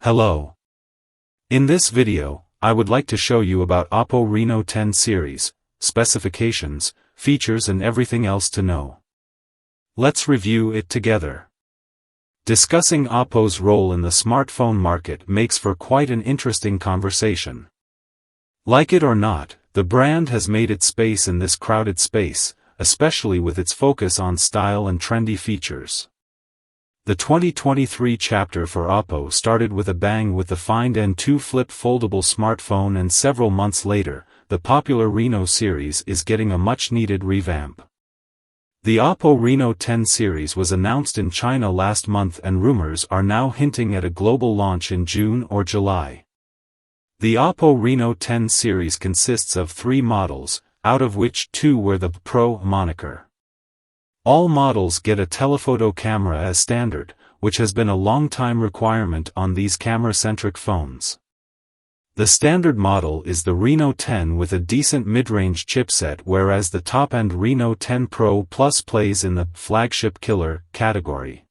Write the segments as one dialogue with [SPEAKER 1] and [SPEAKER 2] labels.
[SPEAKER 1] Hello. In this video, I would like to show you about Oppo Reno 10 series, specifications, features and everything else to know. Let's review it together. Discussing Oppo's role in the smartphone market makes for quite an interesting conversation. Like it or not, the brand has made its space in this crowded space, especially with its focus on style and trendy features. The 2023 chapter for Oppo started with a bang with the Find N2 flip foldable smartphone, and several months later, the popular Reno series is getting a much-needed revamp. The Oppo Reno 10 series was announced in China last month, and rumors are now hinting at a global launch in June or July. The Oppo Reno 10 series consists of 3 models, out of which 2 wear the Pro moniker. All models get a telephoto camera as standard, which has been a long-time requirement on these camera-centric phones. The standard model is the Reno 10 with a decent mid-range chipset, whereas the top-end Reno 10 Pro Plus plays in the flagship killer category.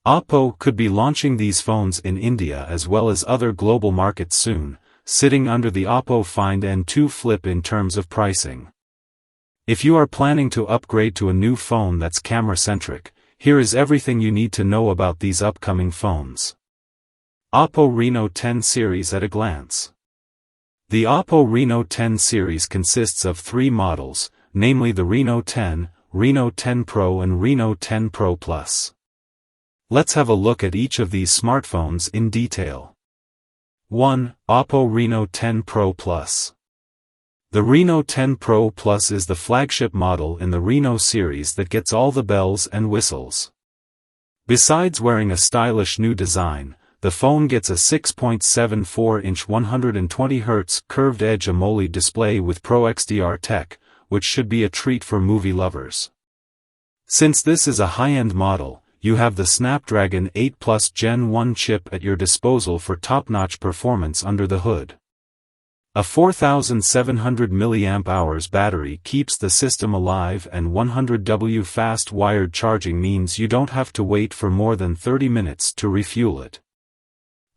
[SPEAKER 1] Oppo could be launching these phones in India as well as other global markets soon, sitting under the Oppo Find N2 flip in terms of pricing. If you are planning to upgrade to a new phone that's camera-centric, here is everything you need to know about these upcoming phones. Oppo Reno 10 series at a glance. The Oppo Reno 10 series consists of 3 models, namely the Reno 10, Reno 10 Pro and Reno 10 Pro Plus. Let's have a look at each of these smartphones in detail. 1. Oppo Reno 10 Pro Plus. The Reno 10 Pro Plus is the flagship model in the Reno series that gets all the bells and whistles. Besides wearing a stylish new design, the phone gets a 6.74-inch 120Hz curved edge AMOLED display with Pro XDR tech, which should be a treat for movie lovers. Since this is a high-end model, you have the Snapdragon 8 Plus Gen 1 chip at your disposal for top-notch performance under the hood. A 4700 mAh battery keeps the system alive, and 100W fast wired charging means you don't have to wait for more than 30 minutes to refuel it.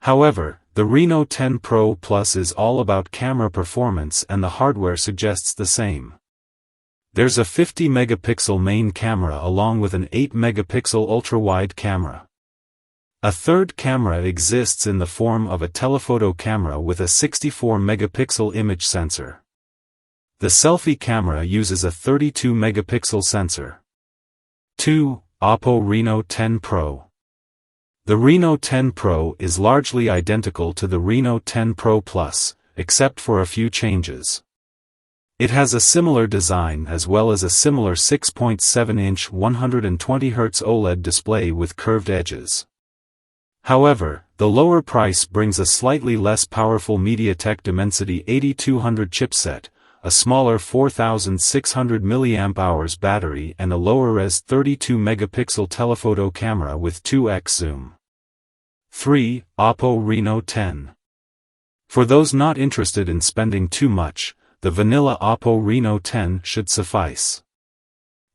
[SPEAKER 1] However, the Reno 10 Pro Plus is all about camera performance, and the hardware suggests the same. There's a 50-megapixel main camera along with an 8-megapixel ultra-wide camera. A third camera exists in the form of a telephoto camera with a 64-megapixel image sensor. The selfie camera uses a 32-megapixel sensor. 2. Oppo Reno 10 Pro. The Reno 10 Pro is largely identical to the Reno 10 Pro Plus, except for a few changes. It has a similar design as well as a similar 6.7-inch 120Hz OLED display with curved edges. However, the lower price brings a slightly less powerful MediaTek Dimensity 8200 chipset, a smaller 4600 mAh battery and a lower-res 32-megapixel telephoto camera with 2x zoom. 3. Oppo Reno 10. For those not interested in spending too much, the vanilla Oppo Reno 10 should suffice.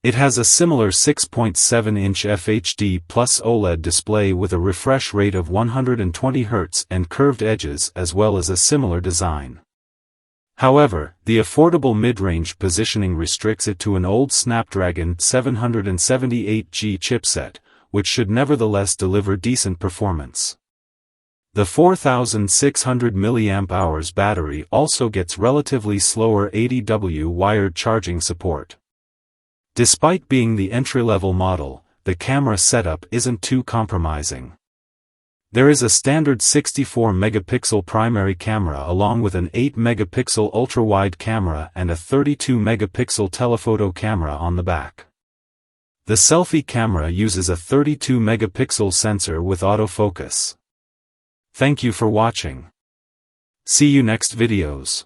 [SPEAKER 1] It has a similar 6.7-inch FHD Plus OLED display with a refresh rate of 120 Hz and curved edges, as well as a similar design. However, the affordable mid-range positioning restricts it to an old Snapdragon 778G chipset, which should nevertheless deliver decent performance. The 4600 mAh battery also gets relatively slower 80W wired charging support. Despite being the entry-level model, the camera setup isn't too compromising. There is a standard 64-megapixel primary camera along with an 8-megapixel ultra-wide camera and a 32-megapixel telephoto camera on the back. The selfie camera uses a 32-megapixel sensor with autofocus. Thank you for watching. See you next videos.